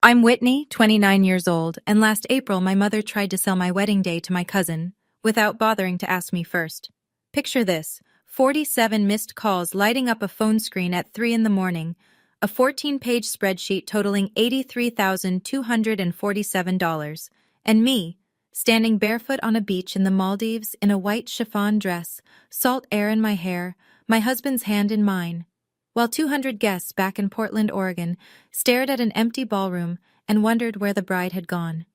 I'm Whitney, 29 years old, and last April my mother tried to sell my wedding day to my cousin, without bothering to ask me first. Picture this: 47 missed calls lighting up a phone screen at 3 in the morning, a 14-page spreadsheet totaling $83,247, and me, standing barefoot on a beach in the Maldives in a white chiffon dress, salt air in my hair, my husband's hand in mine, while 200 guests back in Portland, Oregon, stared at an empty ballroom and wondered where the bride had gone.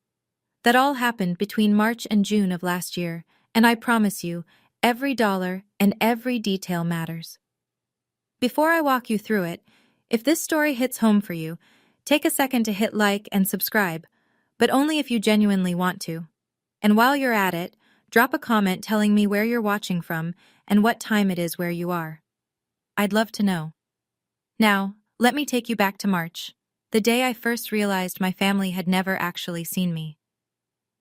That all happened between March and June of last year, and I promise you, every dollar and every detail matters. Before I walk you through it, if this story hits home for you, take a second to hit like and subscribe, but only if you genuinely want to. And while you're at it, drop a comment telling me where you're watching from and what time it is where you are. I'd love to know. Now, let me take you back to March, the day I first realized my family had never actually seen me.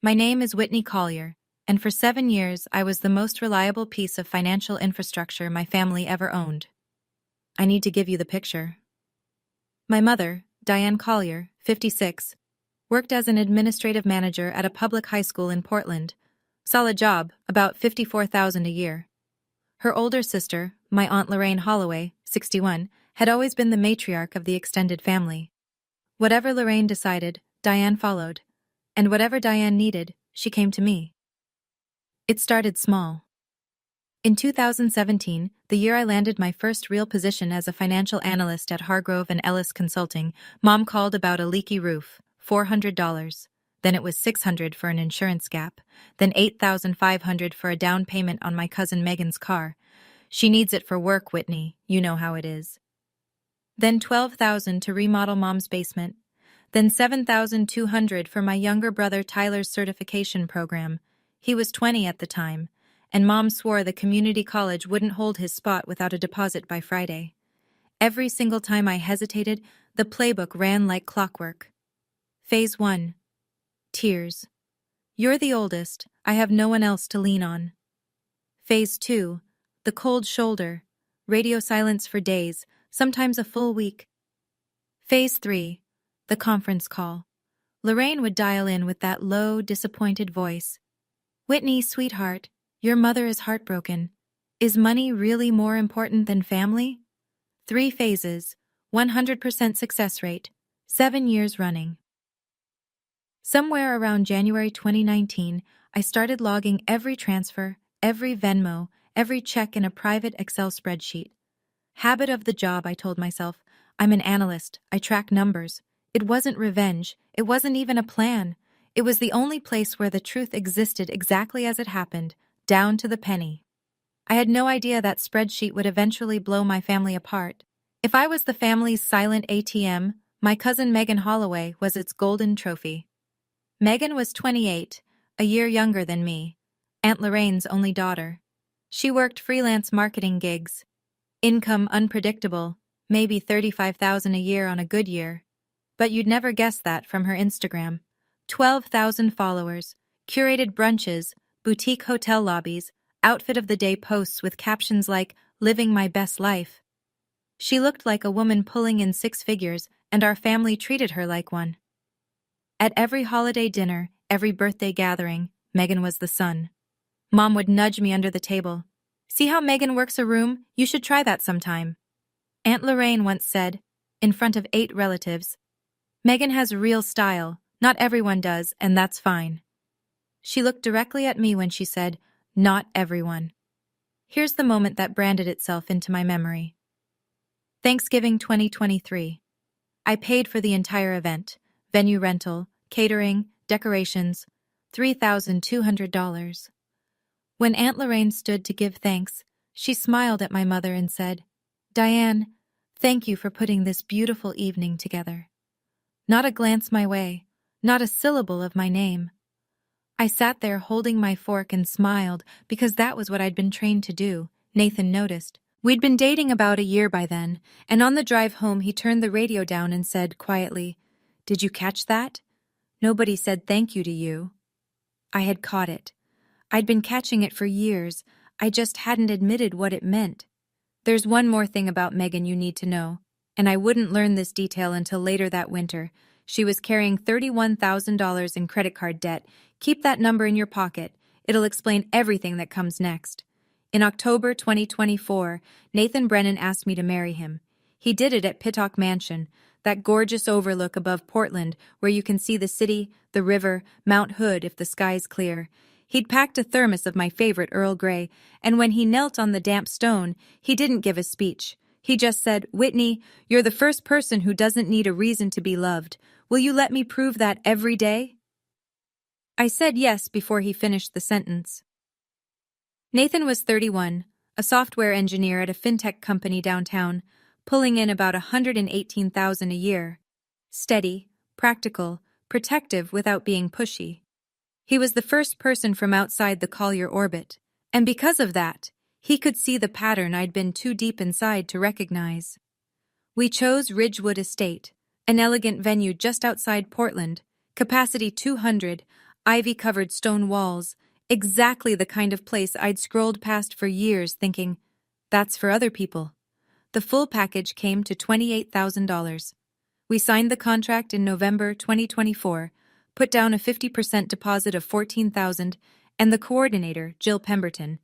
My name is Whitney Collier, and for 7 years I was the most reliable piece of financial infrastructure my family ever owned. I need to give you the picture. My mother, Diane Collier, 56, worked as an administrative manager at a public high school in Portland. Solid job, about $54,000 a year. Her older sister, my Aunt Lorraine Holloway, 61, had always been the matriarch of the extended family. Whatever Lorraine decided, Diane followed, and whatever Diane needed, she came to me. It started small. In 2017, the year I landed my first real position as a financial analyst at Hargrove and Ellis Consulting, Mom called about a leaky roof, $400. Then it was $600 for an insurance gap, then $8,500 for a down payment on my cousin Megan's car. She needs it for work, Whitney, you know how it is. Then $12,000 to remodel Mom's basement, then $7,200 for my younger brother Tyler's certification program. He was 20 at the time, and Mom swore the community college wouldn't hold his spot without a deposit by Friday. Every single time I hesitated, the playbook ran like clockwork. Phase 1. Tears. You're the oldest, I have no one else to lean on. Phase 2. The cold shoulder. Radio silence for days, sometimes a full week. Phase 3. The conference call. Lorraine would dial in with that low, disappointed voice. Whitney, sweetheart, your mother is heartbroken. Is money really more important than family? 3 phases, 100% success rate, 7 years running. Somewhere around January 2019, I started logging every transfer, every Venmo, every check in a private Excel spreadsheet. Habit of the job, I told myself. I'm an analyst. I track numbers. It wasn't revenge. It wasn't even a plan. It was the only place where the truth existed exactly as it happened, down to the penny. I had no idea that spreadsheet would eventually blow my family apart. If I was the family's silent ATM, my cousin Megan Holloway was its golden trophy. Megan was 28, a year younger than me, Aunt Lorraine's only daughter. She worked freelance marketing gigs. Income unpredictable, maybe $35,000 a year on a good year. But you'd never guess that from her Instagram. 12,000 followers, curated brunches, boutique hotel lobbies, outfit of the day posts with captions like, "Living my best life." She looked like a woman pulling in 6 figures, and our family treated her like one. At every holiday dinner, every birthday gathering, Megan was the sun. Mom would nudge me under the table. See how Megan works a room? You should try that sometime. Aunt Lorraine once said, in front of 8 relatives, Megan has real style. Not everyone does, and that's fine. She looked directly at me when she said, not everyone. Here's the moment that branded itself into my memory. Thanksgiving 2023. I paid for the entire event, venue rental, catering, decorations, $3,200. When Aunt Lorraine stood to give thanks, she smiled at my mother and said, Diane, thank you for putting this beautiful evening together. Not a glance my way, not a syllable of my name. I sat there holding my fork and smiled because that was what I'd been trained to do, Nathan noticed. We'd been dating about a year by then, and on the drive home he turned the radio down and said quietly, Did you catch that? Nobody said thank you to you. I had caught it. I'd been catching it for years. I just hadn't admitted what it meant. There's one more thing about Megan you need to know, and I wouldn't learn this detail until later that winter. She was carrying $31,000 in credit card debt. Keep that number in your pocket. It'll explain everything that comes next. In October 2024, Nathan Brennan asked me to marry him. He did it at Pittock Mansion, that gorgeous overlook above Portland where you can see the city, the river, Mount Hood if the sky's clear. He'd packed a thermos of my favorite Earl Grey, and when he knelt on the damp stone, he didn't give a speech. He just said, "Whitney, you're the first person who doesn't need a reason to be loved. Will you let me prove that every day?" I said yes before he finished the sentence. Nathan was 31, a software engineer at a fintech company downtown, pulling in about $118,000 a year. Steady, practical, protective without being pushy. He was the first person from outside the Collier orbit, and because of that, he could see the pattern I'd been too deep inside to recognize. We chose Ridgewood Estate, an elegant venue just outside Portland, capacity 200, ivy-covered stone walls, exactly the kind of place I'd scrolled past for years thinking, that's for other people. The full package came to $28,000. We signed the contract in November 2024, put down a 50% deposit of $14,000, and the coordinator, Jill Pemberton,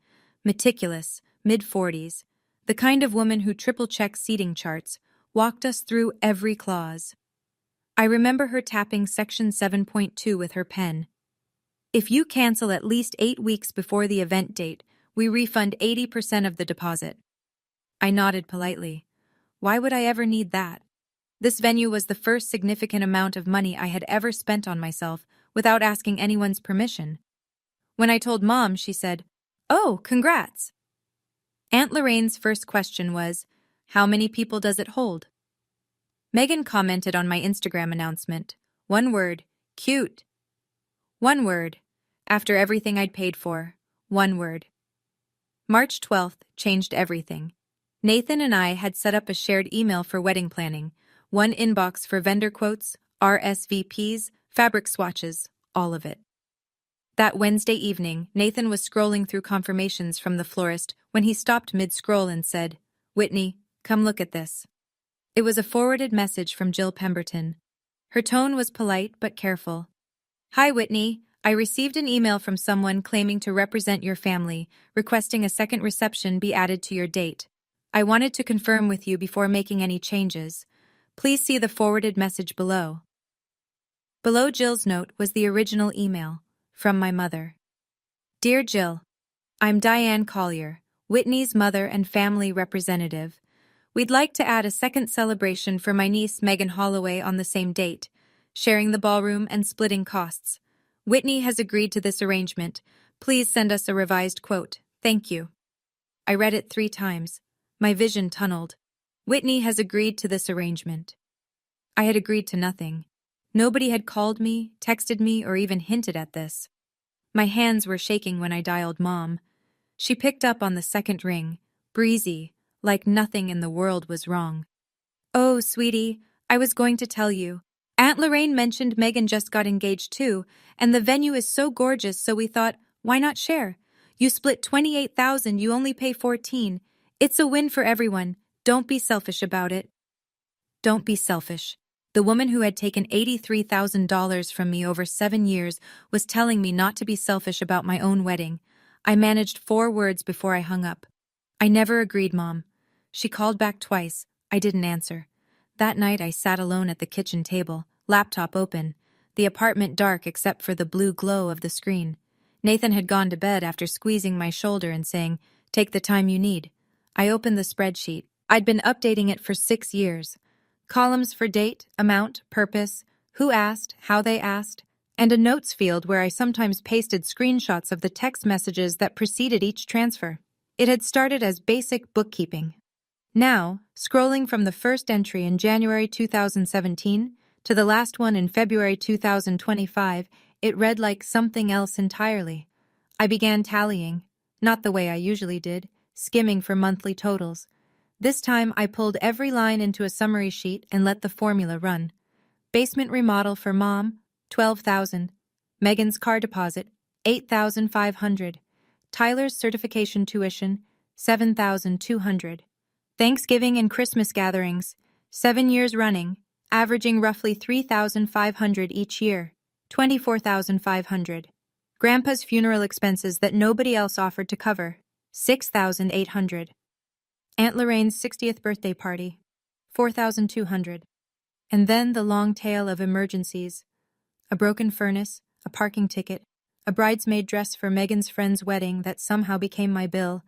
meticulous, mid-40s, the kind of woman who triple-checks seating charts, walked us through every clause. I remember her tapping Section 7.2 with her pen. If you cancel at least 8 weeks before the event date, we refund 80% of the deposit. I nodded politely. Why would I ever need that? This venue was the first significant amount of money I had ever spent on myself without asking anyone's permission. When I told Mom, she said, "Oh, congrats." Aunt Lorraine's first question was, "How many people does it hold?" Megan commented on my Instagram announcement. One word, cute. One word, after everything I'd paid for. One word. March 12th changed everything. Nathan and I had set up a shared email for wedding planning, one inbox for vendor quotes, RSVPs, fabric swatches, all of it. That Wednesday evening, Nathan was scrolling through confirmations from the florist when he stopped mid-scroll and said, "Whitney, come look at this." It was a forwarded message from Jill Pemberton. Her tone was polite but careful. "Hi, Whitney. I received an email from someone claiming to represent your family, requesting a second reception be added to your date. I wanted to confirm with you before making any changes. Please see the forwarded message below." Below Jill's note was the original email, from my mother. "Dear Jill, I'm Diane Collier, Whitney's mother and family representative. We'd like to add a second celebration for my niece Megan Holloway on the same date, sharing the ballroom and splitting costs. Whitney has agreed to this arrangement. Please send us a revised quote. Thank you." I read it 3 times. My vision tunneled. Whitney has agreed to this arrangement. I had agreed to nothing. Nobody had called me, texted me, or even hinted at this. My hands were shaking when I dialed Mom. She picked up on the second ring, breezy, like nothing in the world was wrong. "Oh, sweetie, I was going to tell you. Aunt Lorraine mentioned Megan just got engaged too, and the venue is so gorgeous, so we thought, why not share? You split $28,000, you only pay $14,000. It's a win for everyone. Don't be selfish about it." Don't be selfish. The woman who had taken $83,000 from me over 7 years was telling me not to be selfish about my own wedding. I managed 4 words before I hung up. "I never agreed, Mom." She called back twice. I didn't answer. That night I sat alone at the kitchen table, laptop open, the apartment dark except for the blue glow of the screen. Nathan had gone to bed after squeezing my shoulder and saying, "Take the time you need." I opened the spreadsheet. I'd been updating it for 6 years. Columns for date, amount, purpose, who asked, how they asked, and a notes field where I sometimes pasted screenshots of the text messages that preceded each transfer. It had started as basic bookkeeping. Now, scrolling from the first entry in January 2017 to the last one in February 2025, it read like something else entirely. I began tallying, not the way I usually did, skimming for monthly totals. This time I pulled every line into a summary sheet and let the formula run. Basement remodel for Mom, $12,000. Megan's car deposit, $8,500. Tyler's certification tuition, $7,200. Thanksgiving and Christmas gatherings, 7 years running, averaging roughly $3,500 each year, $24,500. Grandpa's funeral expenses that nobody else offered to cover, $6,800. Aunt Lorraine's 60th birthday party, $4,200. And then the long tail of emergencies. A broken furnace, a parking ticket, a bridesmaid dress for Megan's friend's wedding that somehow became my bill,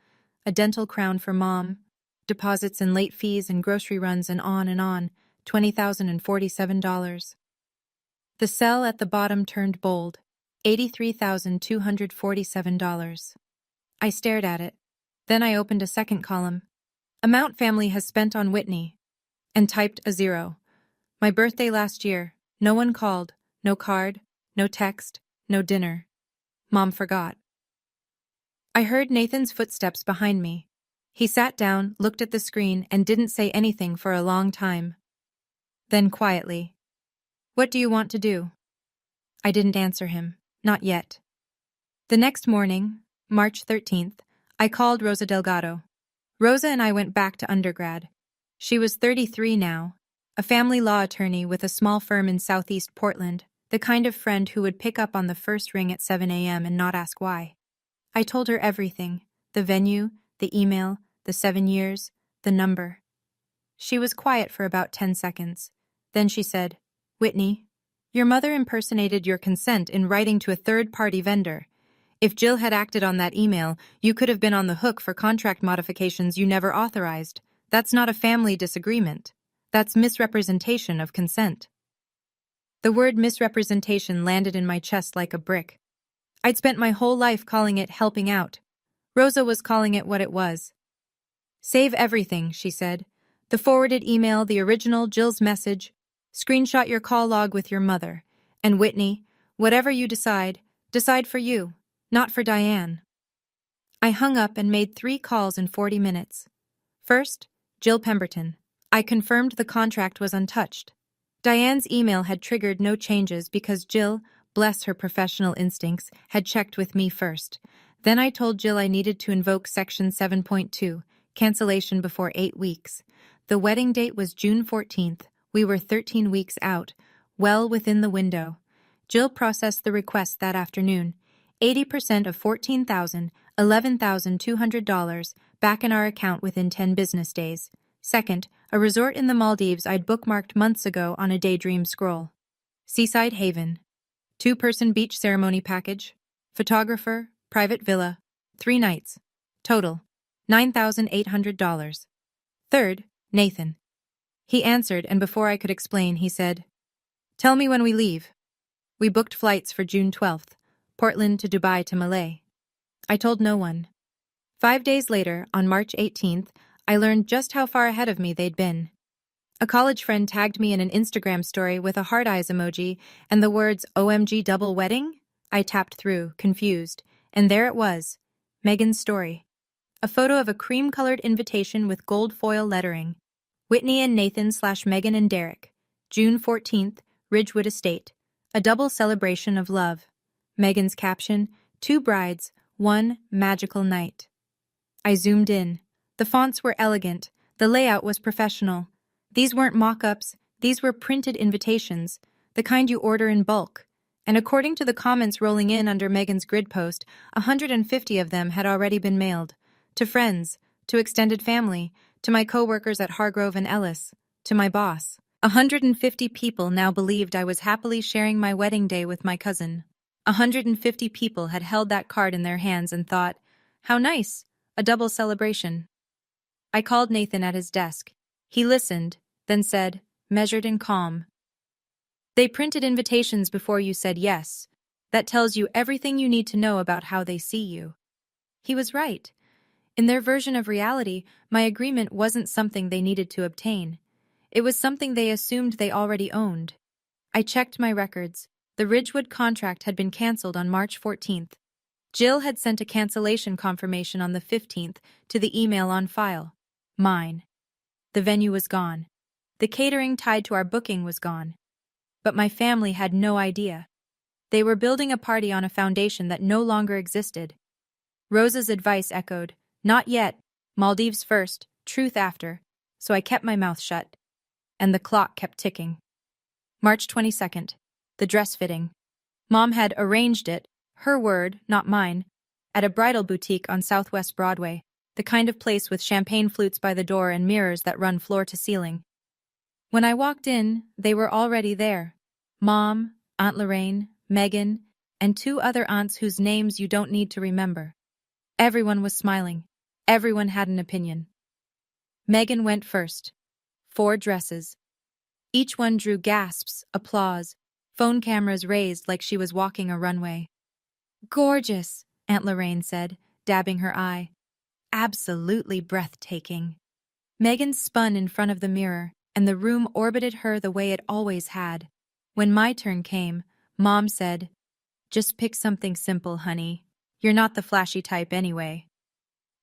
a dental crown for Mom, deposits and late fees and grocery runs and on, $20,047. The cell at the bottom turned bold, $83,247. I stared at it. Then I opened a second column. Amount family has spent on Whitney, and typed a 0. My birthday last year, no one called, no card, no text, no dinner. Mom forgot. I heard Nathan's footsteps behind me. He sat down, looked at the screen, and didn't say anything for a long time. Then quietly, "What do you want to do?" I didn't answer him. Not yet. The next morning, March 13th, I called Rosa Delgado. Rosa and I went back to undergrad. She was 33 now, a family law attorney with a small firm in Southeast Portland, the kind of friend who would pick up on the first ring at 7 a.m. and not ask why. I told her everything, the venue, the email, the 7 years, the number. She was quiet for about 10 seconds. Then she said, "Whitney, your mother impersonated your consent in writing to a third-party vendor. If Jill had acted on that email, you could have been on the hook for contract modifications you never authorized. That's not a family disagreement. That's misrepresentation of consent." The word misrepresentation landed in my chest like a brick. I'd spent my whole life calling it helping out. Rosa was calling it what it was. "Save everything," she said. "The forwarded email, the original, Jill's message. Screenshot your call log with your mother. And Whitney, whatever you decide for you, not for Diane." I hung up and made 3 calls in 40 minutes. First, Jill Pemberton. I confirmed the contract was untouched. Diane's email had triggered no changes because Jill, bless her professional instincts, had checked with me first. Then I told Jill I needed to invoke Section 7.2, cancellation before 8 weeks. The wedding date was June 14th. We were 13 weeks out, well within the window. Jill processed the request that afternoon. 80% of $14,000, $11,200 back in our account within 10 business days. Second, a resort in the Maldives I'd bookmarked months ago on a daydream scroll. Seaside Haven. 2-person beach ceremony package. Photographer, private villa. 3 nights. Total, $9,800. Third, Nathan. He answered, and before I could explain, he said, "Tell me when we leave." We booked flights for June 12th, Portland to Dubai to Malay. I told no one. 5 days later, on March 18th, I learned just how far ahead of me they'd been. A college friend tagged me in an Instagram story with a heart eyes emoji and the words "OMG double wedding?" I tapped through, confused, and there it was, Megan's story. A photo of a cream-colored invitation with gold foil lettering. Whitney and Nathan/Megan and Derek. June 14th, Ridgewood Estate. A double celebration of love. Megan's caption, 2 brides, 1 magical night. I zoomed in. The fonts were elegant. The layout was professional. These weren't mock-ups. These were printed invitations, the kind you order in bulk. And according to the comments rolling in under Megan's grid post, 150 of them had already been mailed. To friends, to extended family, to my co-workers at Hargrove and Ellis, to my boss. 150 people now believed I was happily sharing my wedding day with my cousin. 150 people had held that card in their hands and thought, "How nice, a double celebration." I called Nathan at his desk. He listened, then said, measured and calm, "They printed invitations before you said yes. That tells you everything you need to know about how they see you." He was right. In their version of reality, my agreement wasn't something they needed to obtain. It was something they assumed they already owned. I checked my records. The Ridgewood contract had been canceled on March 14th. Jill had sent a cancellation confirmation on the 15th to the email on file. Mine. The venue was gone. The catering tied to our booking was gone. But my family had no idea. They were building a party on a foundation that no longer existed. Rosa's advice echoed, "Not yet, Maldives first, truth after," so I kept my mouth shut. And the clock kept ticking. March 22nd. The dress fitting. Mom had arranged it, her word, not mine, at a bridal boutique on Southwest Broadway, the kind of place with champagne flutes by the door and mirrors that run floor to ceiling. When I walked in, they were already there. Mom, Aunt Lorraine, Megan, and two other aunts whose names you don't need to remember. Everyone was smiling. Everyone had an opinion. Megan went first. 4 dresses. Each one drew gasps, applause, phone cameras raised like she was walking a runway. Gorgeous, Aunt Lorraine said, dabbing her eye. Absolutely breathtaking. Megan spun in front of the mirror, and the room orbited her the way it always had. When my turn came, Mom said, "Just pick something simple, honey. You're not the flashy type anyway."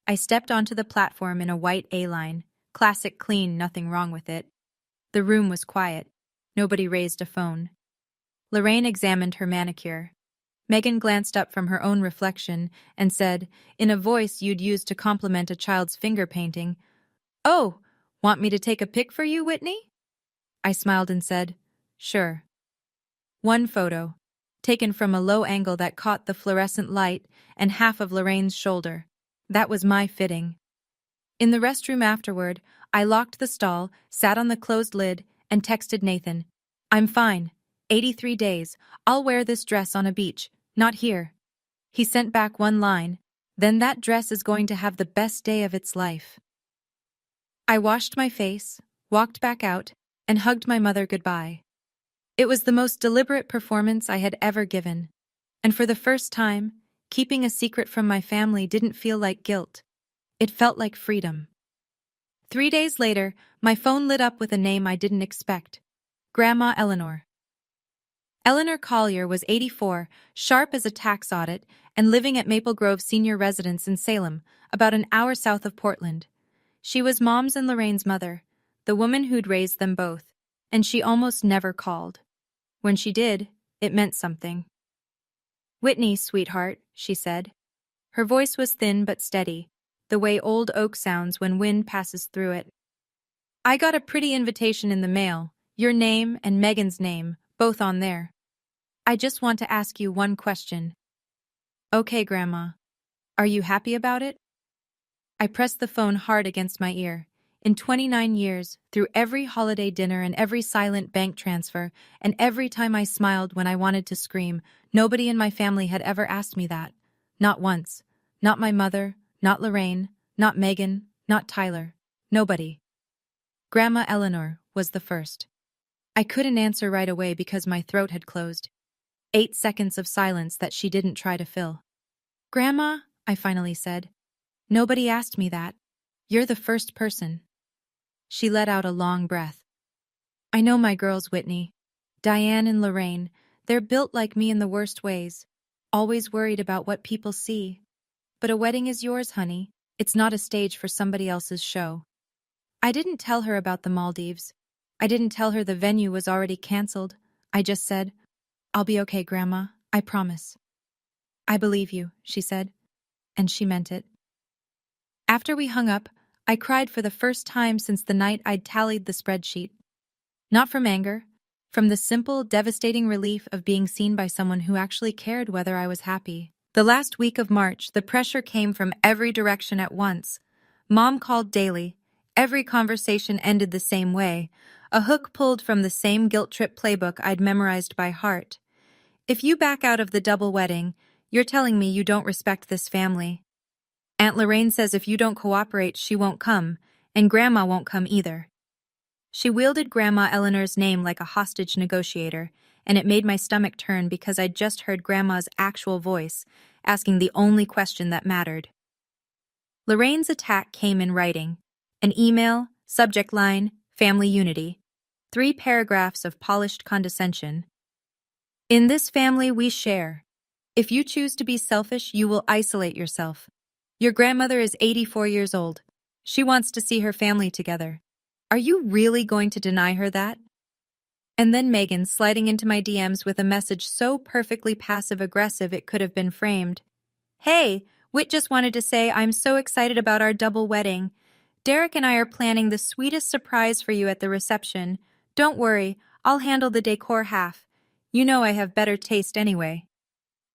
I stepped onto the platform in a white A-line. Classic clean, nothing wrong with it. The room was quiet. Nobody raised a phone. Lorraine examined her manicure. Megan glanced up from her own reflection and said, in a voice you'd use to compliment a child's finger painting, "Oh, want me to take a pic for you, Whitney?" I smiled and said, "Sure." One photo, taken from a low angle that caught the fluorescent light and half of Lorraine's shoulder. That was my fitting. In the restroom afterward, I locked the stall, sat on the closed lid, and texted Nathan, "I'm fine. 83 days. I'll wear this dress on a beach, not here." He sent back one line, "Then that dress is going to have the best day of its life." I washed my face, walked back out, and hugged my mother goodbye. It was the most deliberate performance I had ever given, and for the first time, keeping a secret from my family didn't feel like guilt. It felt like freedom. 3 days later, my phone lit up with a name I didn't expect. Grandma Eleanor. Eleanor Collier was 84, sharp as a tax audit, and living at Maple Grove Senior Residence in Salem, about an hour south of Portland. She was Mom's and Lorraine's mother, the woman who'd raised them both, and she almost never called. When she did, it meant something. "Whitney, sweetheart," she said. Her voice was thin but steady, the way old oak sounds when wind passes through it. "I got a pretty invitation in the mail, your name and Megan's name, both on there. I just want to ask you one question." "Okay, Grandma. Are you happy about it?" I pressed the phone hard against my ear. In 29 years, through every holiday dinner and every silent bank transfer, and every time I smiled when I wanted to scream, nobody in my family had ever asked me that. Not once. Not my mother, not Lorraine, not Megan, not Tyler. Nobody. Grandma Eleanor was the first. I couldn't answer right away because my throat had closed. 8 seconds of silence that she didn't try to fill. "Grandma," I finally said, "nobody asked me that. You're the first person." She let out a long breath. "I know my girls, Whitney. Diane and Lorraine, they're built like me in the worst ways. Always worried about what people see. But a wedding is yours, honey. It's not a stage for somebody else's show." I didn't tell her about the Maldives. I didn't tell her the venue was already canceled. I just said, "I'll be okay, Grandma. I promise." "I believe you," she said. And she meant it. After we hung up, I cried for the first time since the night I'd tallied the spreadsheet. Not from anger, from the simple, devastating relief of being seen by someone who actually cared whether I was happy. The last week of March, the pressure came from every direction at once. Mom called daily. Every conversation ended the same way, a hook pulled from the same guilt trip playbook I'd memorized by heart. "If you back out of the double wedding, you're telling me you don't respect this family. Aunt Lorraine says if you don't cooperate, she won't come, and Grandma won't come either." She wielded Grandma Eleanor's name like a hostage negotiator, and it made my stomach turn because I'd just heard Grandma's actual voice, asking the only question that mattered. Lorraine's attack came in writing. An email, subject line, family unity. 3 paragraphs of polished condescension. "In this family we share. If you choose to be selfish, you will isolate yourself. Your grandmother is 84 years old. She wants to see her family together. Are you really going to deny her that?" And then Megan sliding into my DMs with a message so perfectly passive-aggressive it could have been framed. "Hey, Whit just wanted to say I'm so excited about our double wedding. Derek and I are planning the sweetest surprise for you at the reception. Don't worry, I'll handle the decor half. You know I have better taste anyway.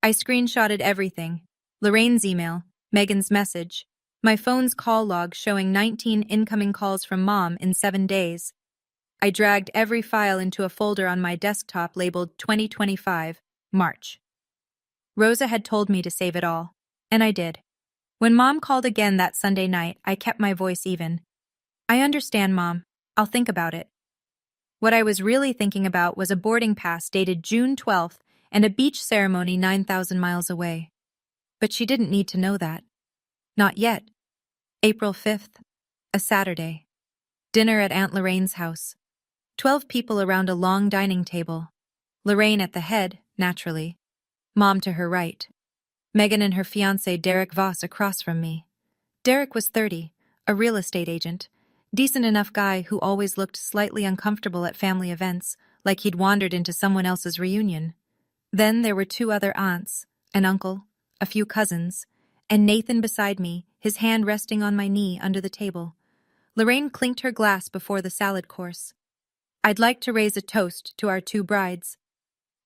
I screenshotted everything. Lorraine's email, Megan's message, my phone's call log showing 19 incoming calls from Mom in 7 days. I dragged every file into a folder on my desktop labeled 2025, March. Rosa had told me to save it all, and I did. When Mom called again that Sunday night, I kept my voice even. I understand, Mom. I'll think about it. What I was really thinking about was a boarding pass dated June 12th and a beach ceremony 9,000 miles away. But she didn't need to know that. Not yet. April 5th, a Saturday. Dinner at Aunt Lorraine's house. 12 people around a long dining table. Lorraine at the head, naturally. Mom to her right. Megan and her fiancé Derek Voss across from me. Derek was 30, a real estate agent. Decent enough guy who always looked slightly uncomfortable at family events, like he'd wandered into someone else's reunion. Then there were 2 other aunts, an uncle, a few cousins, and Nathan beside me, his hand resting on my knee under the table. Lorraine clinked her glass before the salad course. I'd like to raise a toast to our 2 brides.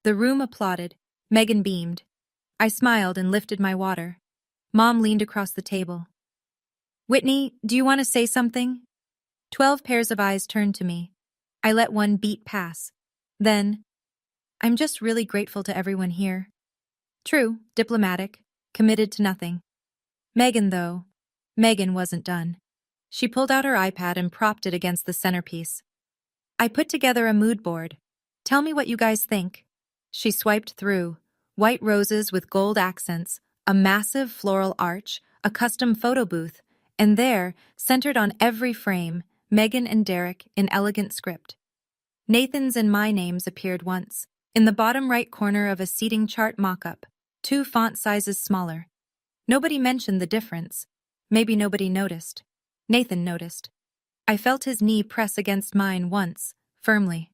The room applauded. Megan beamed. I smiled and lifted my water. Mom leaned across the table. Whitney, do you want to say something? 12 pairs of eyes turned to me. I let one beat pass. Then, I'm just really grateful to everyone here. True, diplomatic, committed to nothing. Megan wasn't done. She pulled out her iPad and propped it against the centerpiece. I put together a mood board. Tell me what you guys think. She swiped through. White roses with gold accents, a massive floral arch, a custom photo booth, and there, centered on every frame, Megan and Derek in elegant script. Nathan's and my names appeared once, in the bottom right corner of a seating chart mock-up, 2 font sizes smaller. Nobody mentioned the difference. Maybe nobody noticed. Nathan noticed. I felt his knee press against mine once, firmly.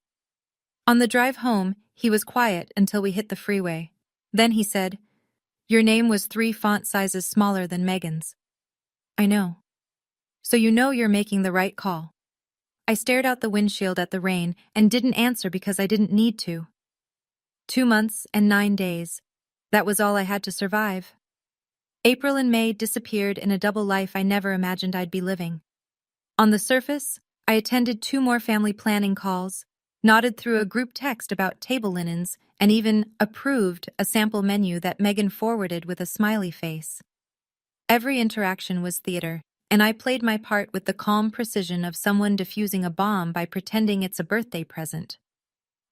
On the drive home, he was quiet until we hit the freeway. Then he said, "Your name was 3 font sizes smaller than Megan's." I know. So you know you're making the right call. I stared out the windshield at the rain and didn't answer because I didn't need to. 2 months and 9 days. That was all I had to survive. April and May disappeared in a double life I never imagined I'd be living. On the surface, I attended 2 more family planning calls, nodded through a group text about table linens, and even approved a sample menu that Megan forwarded with a smiley face. Every interaction was theater, and I played my part with the calm precision of someone defusing a bomb by pretending it's a birthday present.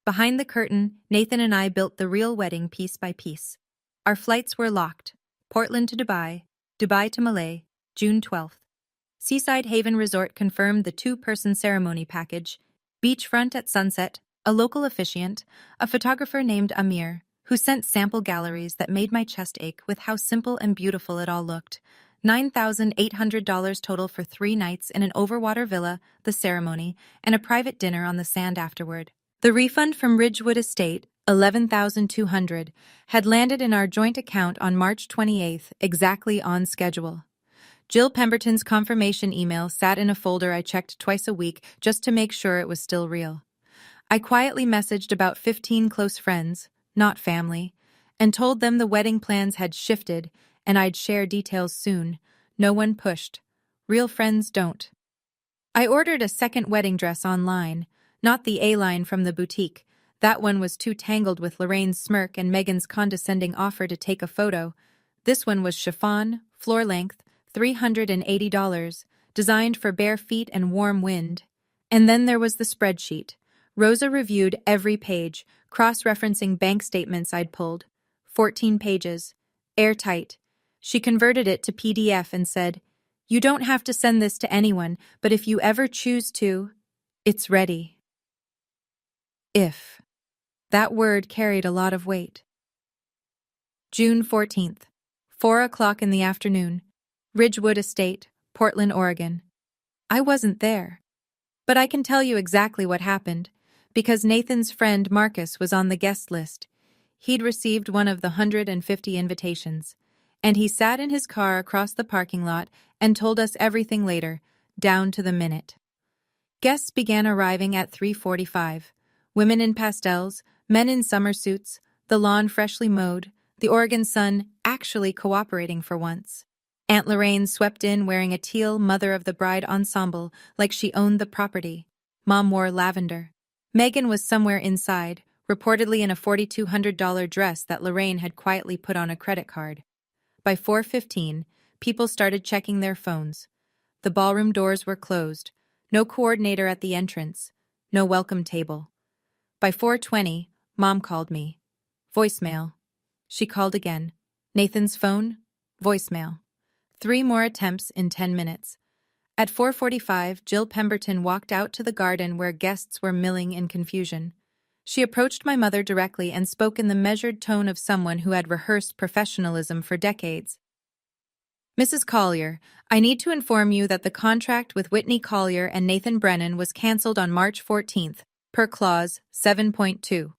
Behind the curtain, Nathan and I built the real wedding piece by piece. Our flights were locked. Portland to Dubai, Dubai to Malé, June 12th. Seaside Haven Resort confirmed the 2-person ceremony package. Beachfront at sunset, a local officiant, a photographer named Amir, who sent sample galleries that made my chest ache with how simple and beautiful it all looked. $9,800 total for 3 nights in an overwater villa, the ceremony, and a private dinner on the sand afterward. The refund from Ridgewood Estate, $11,200, had landed in our joint account on March 28th, exactly on schedule. Jill Pemberton's confirmation email sat in a folder I checked twice a week just to make sure it was still real. I quietly messaged about 15 close friends, not family, and told them the wedding plans had shifted and I'd share details soon. No one pushed. Real friends don't. I ordered a second wedding dress online, not the A-line from the boutique. That one was too tangled with Lorraine's smirk and Megan's condescending offer to take a photo. This one was chiffon, floor length, $380, designed for bare feet and warm wind. And then there was the spreadsheet. Rosa reviewed every page, cross-referencing bank statements I'd pulled. 14 pages. Airtight. She converted it to PDF and said, "You don't have to send this to anyone, but if you ever choose to, it's ready." If. That word carried a lot of weight. June 14th, 4 o'clock in the afternoon. Ridgewood Estate, Portland, Oregon. I wasn't there. But I can tell you exactly what happened, because Nathan's friend Marcus was on the guest list. He'd received one of the 150 invitations, and he sat in his car across the parking lot and told us everything later, down to the minute. Guests began arriving at 3:45. Women in pastels, men in summer suits, the lawn freshly mowed, the Oregon sun actually cooperating for once. Aunt Lorraine swept in wearing a teal mother of the bride ensemble like she owned the property. Mom wore lavender. Megan was somewhere inside, reportedly in a $4,200 dress that Lorraine had quietly put on a credit card. By 4:15, people started checking their phones. The ballroom doors were closed. No coordinator at the entrance. No welcome table. By 4:20, Mom called me. Voicemail. She called again. Nathan's phone? Voicemail. 3 more attempts in 10 minutes. At 4:45, Jill Pemberton walked out to the garden where guests were milling in confusion. She approached my mother directly and spoke in the measured tone of someone who had rehearsed professionalism for decades. Mrs. Collier, I need to inform you that the contract with Whitney Collier and Nathan Brennan was canceled on March 14th, per clause 7.2.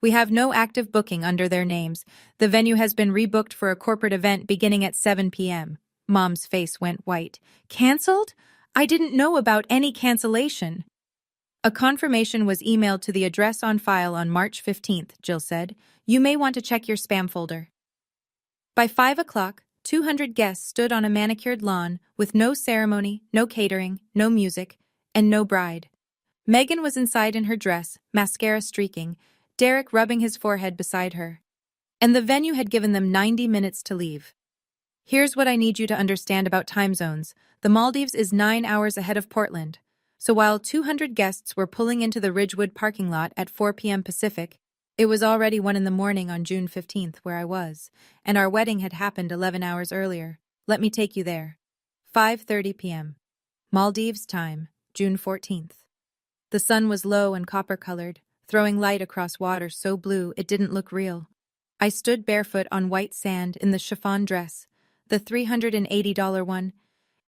We have no active booking under their names. The venue has been rebooked for a corporate event beginning at 7 p.m. Mom's face went white. Canceled? I didn't know about any cancellation. A confirmation was emailed to the address on file on March 15th, Jill said. You may want to check your spam folder. By 5 o'clock, 200 guests stood on a manicured lawn with no ceremony, no catering, no music, and no bride. Megan was inside in her dress, mascara streaking, Derek rubbing his forehead beside her. And the venue had given them 90 minutes to leave. Here's what I need you to understand about time zones. The Maldives is 9 hours ahead of Portland. So while 200 guests were pulling into the Ridgewood parking lot at 4 p.m. Pacific, it was already 1 in the morning on June 15th where I was, and our wedding had happened 11 hours earlier. Let me take you there. 5:30 p.m. Maldives time, June 14th. The sun was low and copper-colored, throwing light across water so blue it didn't look real. I stood barefoot on white sand in the chiffon dress, the $380 one,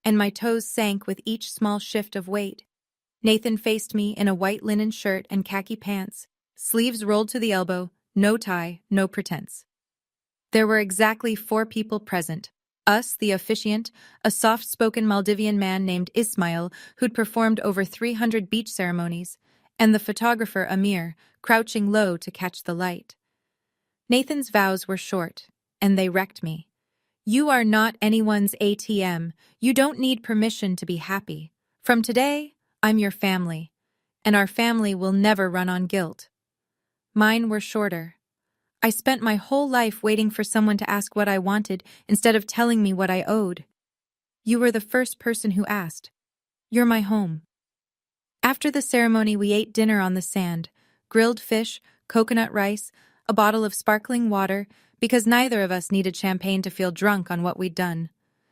and my toes sank with each small shift of weight. Nathan faced me in a white linen shirt and khaki pants, sleeves rolled to the elbow, no tie, no pretense. There were exactly 4 people present. Us, the officiant, a soft-spoken Maldivian man named Ismail who'd performed over 300 beach ceremonies, and the photographer Amir, crouching low to catch the light. Nathan's vows were short, and they wrecked me. You are not anyone's ATM. You don't need permission to be happy. From today, I'm your family, and our family will never run on guilt. Mine were shorter. I spent my whole life waiting for someone to ask what I wanted instead of telling me what I owed. You were the first person who asked. You're my home. After the ceremony, we ate dinner on the sand, grilled fish, coconut rice, a bottle of sparkling water, because neither of us needed champagne to feel drunk on what we'd done.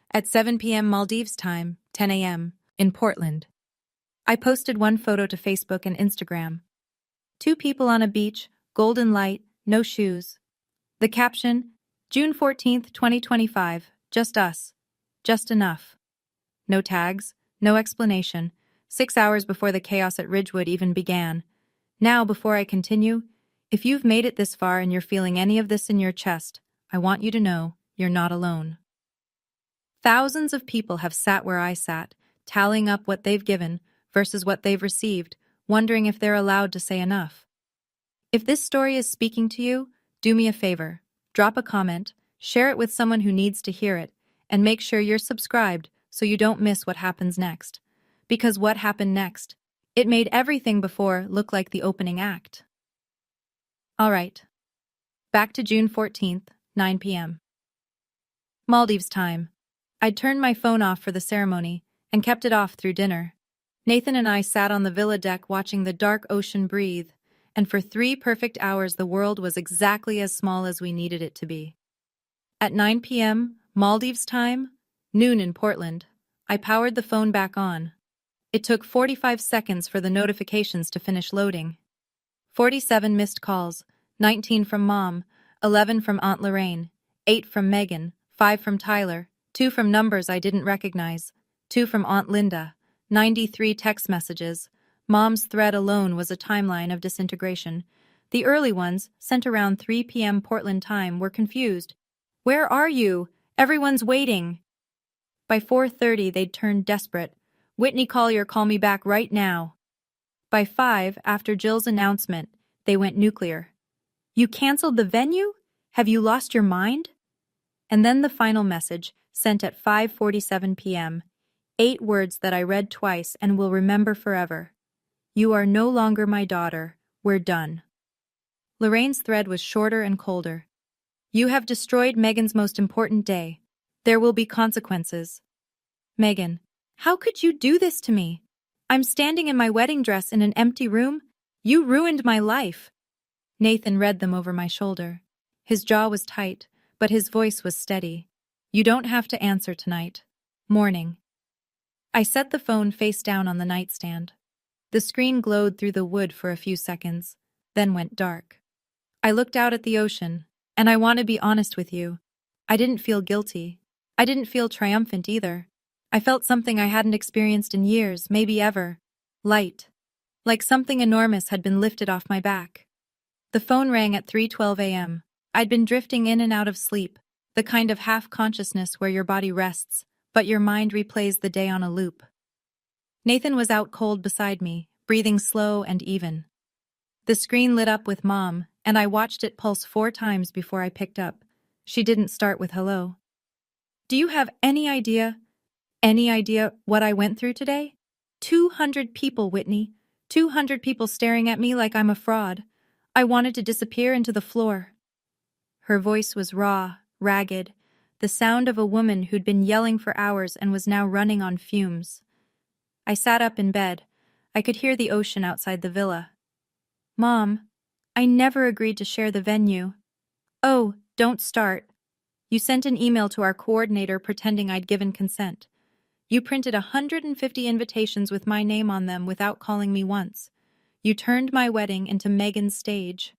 At 7 p.m. Maldives time, 10 a.m., in Portland. I posted one photo to Facebook and Instagram. 2 people on a beach, golden light, no shoes. The caption, June 14th, 2025, just us. Just enough. No tags, no explanation. 6 hours before the chaos at Ridgewood even began. Now, before I continue, if you've made it this far and you're feeling any of this in your chest, I want you to know you're not alone. Thousands of people have sat where I sat, tallying up what they've given versus what they've received, wondering if they're allowed to say enough. If this story is speaking to you, do me a favor. Drop a comment, share it with someone who needs to hear it, and make sure you're subscribed so you don't miss what happens next. Because what happened next? It made everything before look like the opening act. All right. Back to June 14th, 9 p.m. Maldives time. I'd turned my phone off for the ceremony and kept it off through dinner. Nathan and I sat on the villa deck watching the dark ocean breathe, and for 3 perfect hours the world was exactly as small as we needed it to be. At 9 p.m., Maldives time, noon in Portland, I powered the phone back on. It took 45 seconds for the notifications to finish loading. 47 missed calls, 19 from Mom, 11 from Aunt Lorraine, 8 from Megan, 5 from Tyler, 2 from numbers I didn't recognize, 2 from Aunt Linda, 93 text messages. Mom's thread alone was a timeline of disintegration. The early ones, sent around 3 p.m. Portland time, were confused. Where are you? Everyone's waiting. By 4:30, they'd turned desperate. Whitney Collier, call me back right now. By 5, after Jill's announcement, They went nuclear. You canceled the venue? Have you lost your mind? And then the final message, sent at 5:47 p.m. 8 words that I read twice and will remember forever. You are no longer my daughter. We're done. Lorraine's thread was shorter and colder. You have destroyed Megan's most important day. There will be consequences. Megan, how could you do this to me? I'm standing in my wedding dress in an empty room. You ruined my life. Nathan read them over my shoulder. His jaw was tight, but his voice was steady. You don't have to answer tonight. Morning. I set the phone face down on the nightstand. The screen glowed through the wood for a few seconds, then went dark. I looked out at the ocean, and I want to be honest with you. I didn't feel guilty. I didn't feel triumphant either. I felt something I hadn't experienced in years, maybe ever. Light. Like something enormous had been lifted off my back. The phone rang at 3:12 a.m. I'd been drifting in and out of sleep, the kind of half-consciousness where your body rests, but your mind replays the day on a loop. Nathan was out cold beside me, breathing slow and even. The screen lit up with Mom, and I watched it pulse 4 times before I picked up. She didn't start with hello. Do you have any idea what I went through today? 200 people, Whitney. 200 people staring at me like I'm a fraud. I wanted to disappear into the floor. Her voice was raw, ragged, the sound of a woman who'd been yelling for hours and was now running on fumes. I sat up in bed. I could hear the ocean outside the villa. Mom, I never agreed to share the venue. Oh, don't start. You sent an email to our coordinator pretending I'd given consent. You printed 150 invitations with my name on them without calling me once. You turned my wedding into Megan's stage.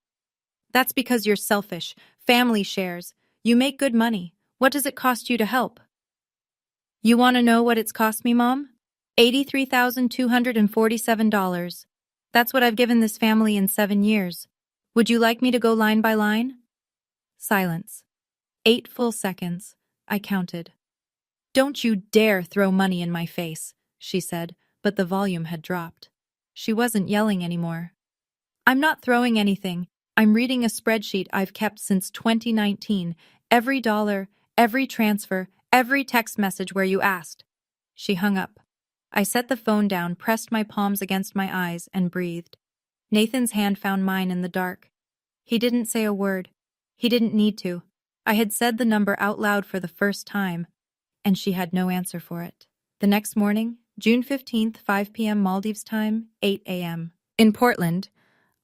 That's because you're selfish. Family shares. You make good money. What does it cost you to help? You want to know what it's cost me, Mom? $83,247. That's what I've given this family in 7 years. Would you like me to go line by line? Silence. 8 full seconds. I counted. Don't you dare throw money in my face, she said, but the volume had dropped. She wasn't yelling anymore. I'm not throwing anything. I'm reading a spreadsheet I've kept since 2019. Every dollar, every transfer, every text message where you asked. She hung up. I set the phone down, pressed my palms against my eyes, and breathed. Nathan's hand found mine in the dark. He didn't say a word. He didn't need to. I had said the number out loud for the first time, and she had no answer for it. The next morning, June 15th, 5 p.m. Maldives time, 8 a.m. In Portland,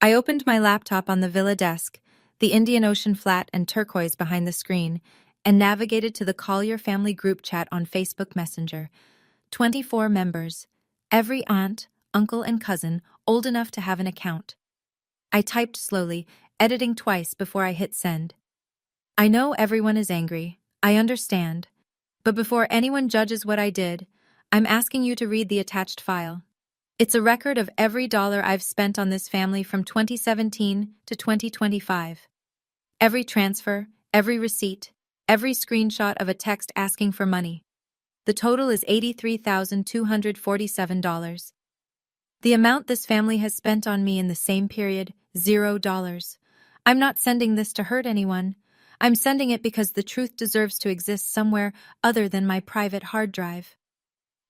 I opened my laptop on the villa desk, the Indian Ocean flat and turquoise behind the screen, and navigated to the Collier family group chat on Facebook Messenger. 24 members, every aunt, uncle, and cousin old enough to have an account. I typed slowly, editing twice before I hit send. I know everyone is angry. I understand. But before anyone judges what I did, I'm asking you to read the attached file. It's a record of every dollar I've spent on this family from 2017 to 2025. Every transfer, every receipt, every screenshot of a text asking for money. The total is $83,247. The amount this family has spent on me in the same period, $0. I'm not sending this to hurt anyone. I'm sending it because the truth deserves to exist somewhere other than my private hard drive.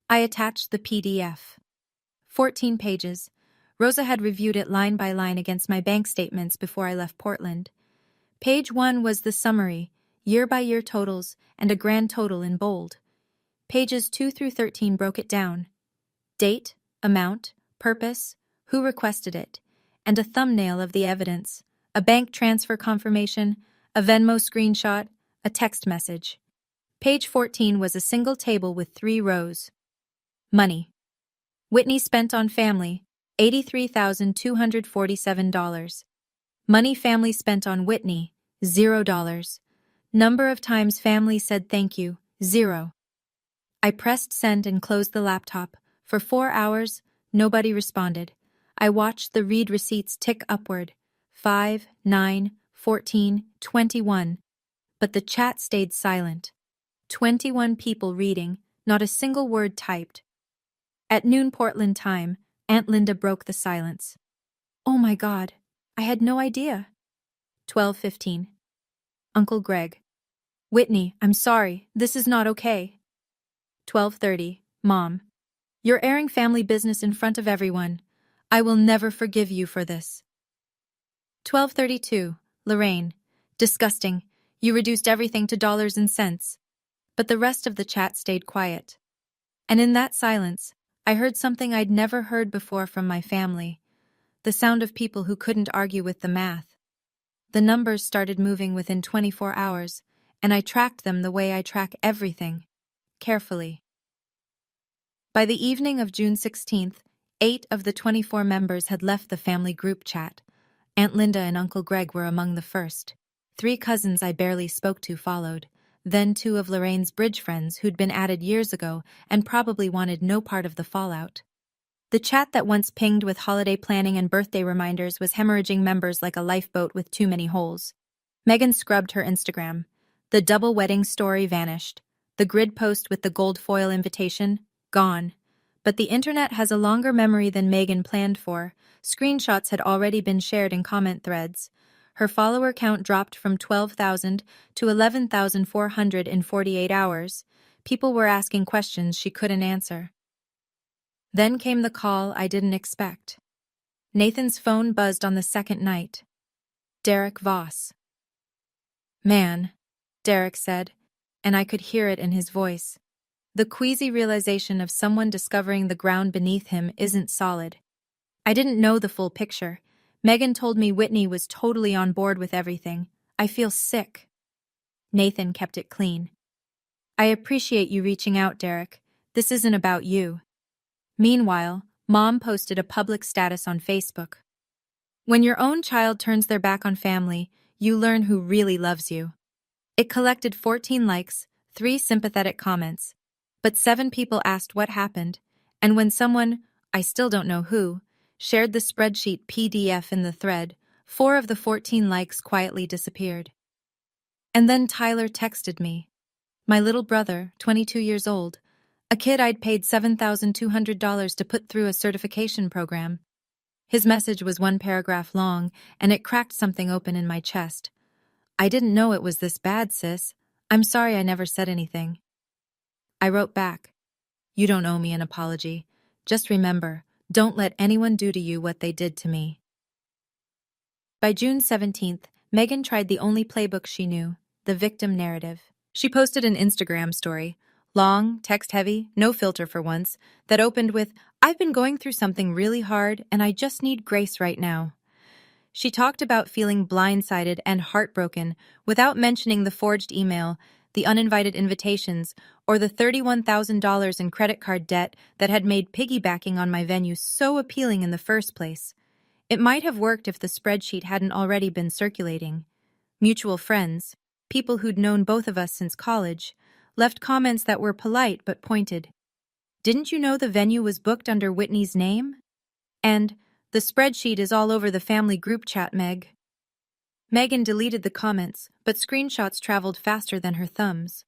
I attached the PDF. 14 pages. Rosa had reviewed it line by line against my bank statements before I left Portland. Page 1 was the summary, year-by-year totals, and a grand total in bold. Pages 2 through 13 broke it down. Date, amount, purpose, who requested it, and a thumbnail of the evidence, a bank transfer confirmation, a Venmo screenshot, a text message. Page 14 was a single table with 3 rows. Money. Whitney spent on family, $83,247. Money family spent on Whitney, $0. Number of times family said thank you, 0. I pressed send and closed the laptop. For 4 hours, nobody responded. I watched the read receipts tick upward. 5, 9, 14, 21. But the chat stayed silent. 21 people reading, not a single word typed. At noon Portland time, Aunt Linda broke the silence. Oh my God, I had no idea. 12:15. Uncle Greg. Whitney, I'm sorry, this is not okay. 12:30. Mom. You're airing family business in front of everyone. I will never forgive you for this. 12:32. Lorraine. Disgusting. You reduced everything to dollars and cents. But the rest of the chat stayed quiet. And in that silence, I heard something I'd never heard before from my family. The sound of people who couldn't argue with the math. The numbers started moving within 24 hours, and I tracked them the way I track everything, carefully. By the evening of June 16th, 8 of the 24 members had left the family group chat. Aunt Linda and Uncle Greg were among the first. 3 cousins I barely spoke to followed, then 2 of Lorraine's bridge friends who'd been added years ago and probably wanted no part of the fallout. The chat that once pinged with holiday planning and birthday reminders was hemorrhaging members like a lifeboat with too many holes. Megan scrubbed her Instagram. The double wedding story vanished. The grid post with the gold foil invitation, gone. But the internet has a longer memory than Megan planned for. Screenshots had already been shared in comment threads. Her follower count dropped from 12,000 to 11,400 in 48 hours. People were asking questions she couldn't answer. Then came the call I didn't expect. Nathan's phone buzzed on the second night. Derek Voss. Man, Derek said, and I could hear it in his voice. The queasy realization of someone discovering the ground beneath him isn't solid. I didn't know the full picture. Megan told me Whitney was totally on board with everything. I feel sick. Nathan kept it clean. I appreciate you reaching out, Derek. This isn't about you. Meanwhile, Mom posted a public status on Facebook. When your own child turns their back on family, you learn who really loves you. It collected 14 likes, 3 sympathetic comments. But 7 people asked what happened, and when someone, I still don't know who, shared the spreadsheet PDF in the thread, 4 of the 14 likes quietly disappeared. And then Tyler texted me. My little brother, 22 years old, a kid I'd paid $7,200 to put through a certification program. His message was 1 paragraph long, and it cracked something open in my chest. I didn't know it was this bad, sis. I'm sorry I never said anything. I wrote back. You don't owe me an apology. Just remember, don't let anyone do to you what they did to me. By June 17th, Megan tried the only playbook she knew, the victim narrative. She posted an Instagram story, long, text-heavy, no filter for once, that opened with, I've been going through something really hard and I just need grace right now. She talked about feeling blindsided and heartbroken without mentioning the forged email, the uninvited invitations, or the $31,000 in credit card debt that had made piggybacking on my venue so appealing in the first place. It might have worked if the spreadsheet hadn't already been circulating. Mutual friends, people who'd known both of us since college, left comments that were polite but pointed. Didn't you know the venue was booked under Whitney's name? And, the spreadsheet is all over the family group chat, Meg. Megan deleted the comments, but screenshots traveled faster than her thumbs.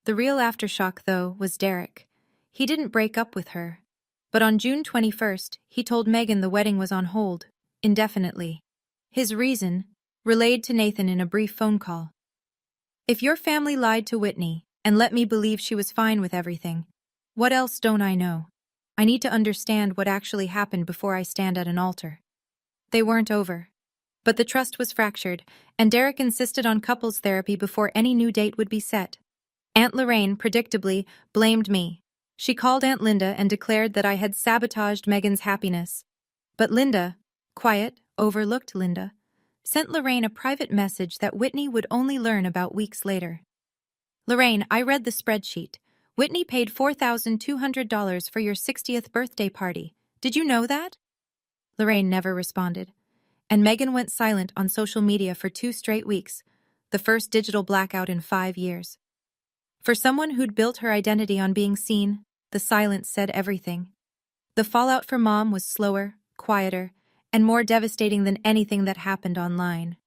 The real aftershock, though, was Derek. He didn't break up with her. But on June 21st, he told Megan the wedding was on hold, indefinitely. His reason, relayed to Nathan in a brief phone call. If your family lied to Whitney and let me believe she was fine with everything, what else don't I know? I need to understand what actually happened before I stand at an altar. They weren't over. But the trust was fractured, and Derek insisted on couples therapy before any new date would be set. Aunt Lorraine, predictably, blamed me. She called Aunt Linda and declared that I had sabotaged Megan's happiness. But Linda, quiet, overlooked Linda, sent Lorraine a private message that Whitney would only learn about weeks later. Lorraine, I read the spreadsheet. Whitney paid $4,200 for your 60th birthday party. Did you know that? Lorraine never responded. And Megan went silent on social media for 2 straight weeks, the first digital blackout in 5 years. For someone who'd built her identity on being seen, the silence said everything. The fallout for Mom was slower, quieter, and more devastating than anything that happened online.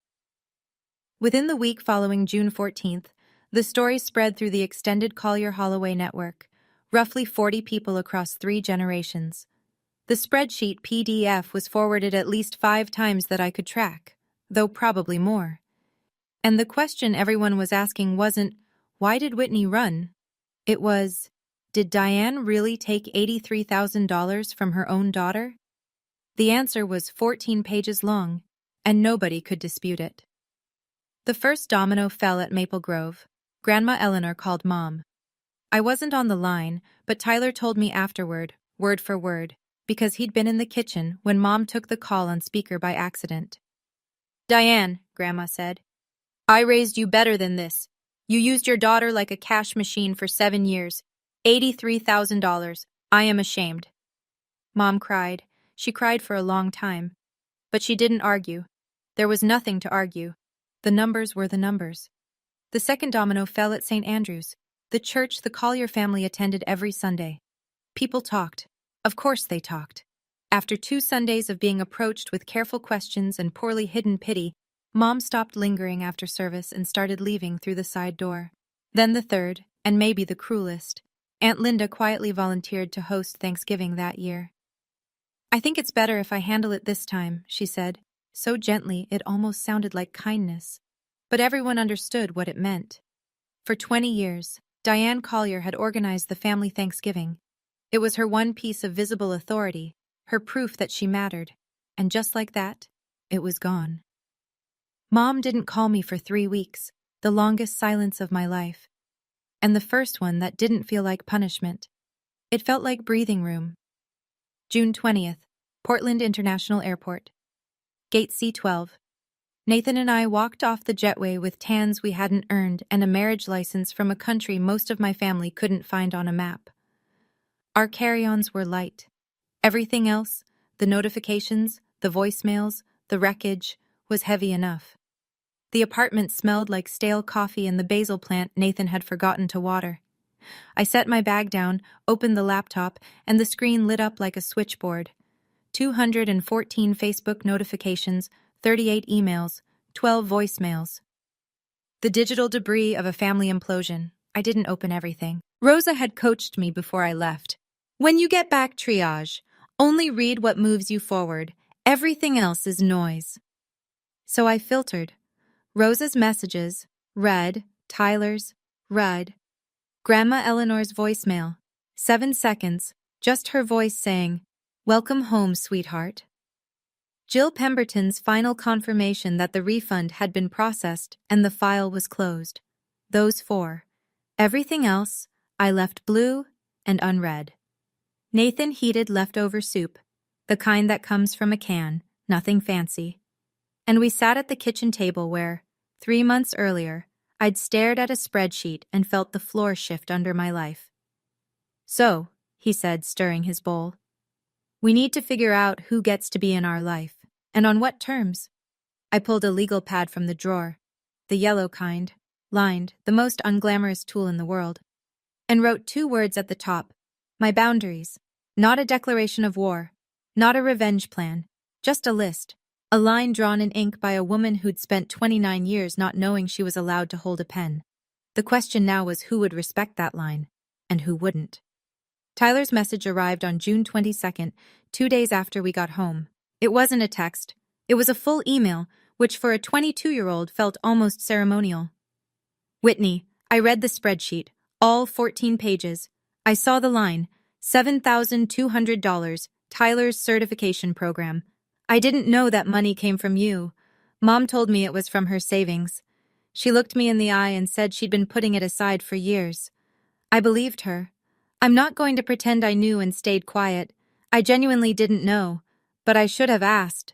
Within the week following June 14th, the story spread through the extended Collier Holloway network, roughly 40 people across 3 generations. The spreadsheet PDF was forwarded at least 5 times that I could track, though probably more. And the question everyone was asking wasn't, why did Whitney run? It was, did Diane really take $83,000 from her own daughter? The answer was 14 pages long, and nobody could dispute it. The first domino fell at Maple Grove. Grandma Eleanor called Mom. I wasn't on the line, but Tyler told me afterward, word for word, because he'd been in the kitchen when Mom took the call on speaker by accident. "Diane," Grandma said, "I raised you better than this. You used your daughter like a cash machine for 7 years. $83,000. I am ashamed." Mom cried. She cried for a long time. But she didn't argue. There was nothing to argue. The numbers were the numbers. The second domino fell at St. Andrew's, the church the Collier family attended every Sunday. People talked. Of course they talked. After 2 Sundays of being approached with careful questions and poorly hidden pity, Mom stopped lingering after service and started leaving through the side door. Then the third, and maybe the cruelest, Aunt Linda quietly volunteered to host Thanksgiving that year. "I think it's better if I handle it this time," she said, so gently it almost sounded like kindness. But everyone understood what it meant. For 20 years, Diane Collier had organized the family Thanksgiving. It was her one piece of visible authority, her proof that she mattered, and just like that, it was gone. Mom didn't call me for 3 weeks, the longest silence of my life. And the first one that didn't feel like punishment. It felt like breathing room. June 20th, Portland International Airport. Gate C12. Nathan and I walked off the jetway with tans we hadn't earned and a marriage license from a country most of my family couldn't find on a map. Our carry-ons were light. Everything else, the notifications, the voicemails, the wreckage, was heavy enough. The apartment smelled like stale coffee and the basil plant Nathan had forgotten to water. I set my bag down, opened the laptop, and the screen lit up like a switchboard. 214 Facebook notifications, 38 emails, 12 voicemails. The digital debris of a family implosion. I didn't open everything. Rosa had coached me before I left. When you get back, triage. Only read what moves you forward. Everything else is noise. So I filtered. Rosa's messages, read. Tyler's, read. Grandma Eleanor's voicemail. 7 seconds, just her voice saying, "Welcome home, sweetheart." Jill Pemberton's final confirmation that the refund had been processed and the file was closed. Those 4. Everything else, I left blue and unread. Nathan heated leftover soup, the kind that comes from a can, nothing fancy. And we sat at the kitchen table where, 3 months earlier, I'd stared at a spreadsheet and felt the floor shift under my life. "So," he said, stirring his bowl, "we need to figure out who gets to be in our life, and on what terms." I pulled a legal pad from the drawer, the yellow kind, lined, the most unglamorous tool in the world, and wrote 2 words at the top, my boundaries, not a declaration of war, not a revenge plan, just a list. A line drawn in ink by a woman who'd spent 29 years not knowing she was allowed to hold a pen. The question now was who would respect that line, and who wouldn't. Tyler's message arrived on June 22nd, 2 days after we got home. It wasn't a text. It was a full email, which for a 22-year-old felt almost ceremonial. "Whitney, I read the spreadsheet, all 14 pages. I saw the line, $7,200, Tyler's certification program. I didn't know that money came from you. Mom told me it was from her savings. She looked me in the eye and said she'd been putting it aside for years. I believed her. I'm not going to pretend I knew and stayed quiet. I genuinely didn't know, but I should have asked.